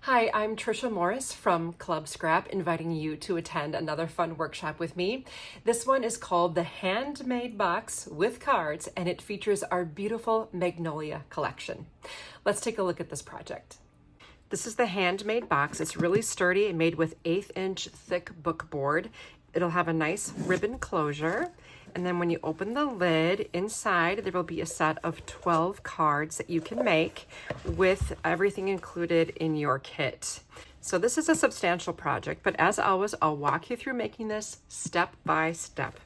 Hi, I'm Trisha Morris from Club Scrap, inviting you to attend another fun workshop with me. This one is called the Handmade Box with cards, and it features our beautiful Magnolia collection. Let's take a look at this project. This is the Handmade Box. It's really sturdy, made with 1/8-inch thick book board. It'll have a nice ribbon closure. And then when you open the lid, inside there will be a set of 12 cards that you can make with everything included in your kit. So this is a substantial project, but as always, I'll walk you through making this step by step.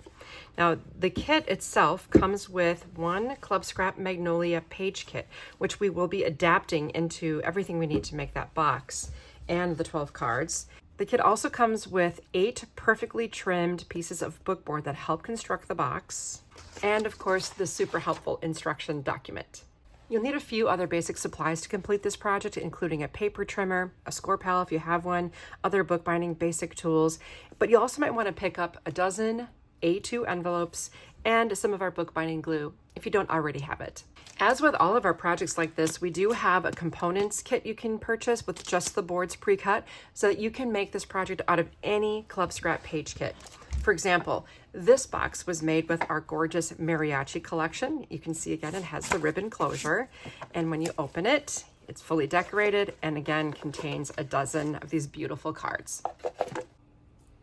Now, the kit itself comes with one Club Scrap Magnolia page kit, which we will be adapting into everything we need to make that box and the 12 cards. The kit also comes with 8 perfectly trimmed pieces of bookboard that help construct the box, and of course, the super helpful instruction document. You'll need a few other basic supplies to complete this project, including a paper trimmer, a score pal if you have one, other bookbinding basic tools, but you also might want to pick up a dozen A2 envelopes and some of our bookbinding glue if you don't already have it. As with all of our projects like this, we do have a components kit you can purchase with just the boards pre-cut so that you can make this project out of any Club Scrap page kit. For example, this box was made with our gorgeous mariachi collection. You can see again, it has the ribbon closure. And when you open it, it's fully decorated and again contains a dozen of these beautiful cards.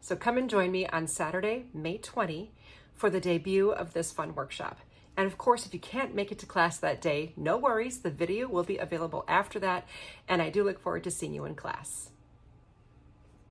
So come and join me on Saturday, May 20 for the debut of this fun workshop. And of course, if you can't make it to class that day, no worries, the video will be available after that, and I do look forward to seeing you in class.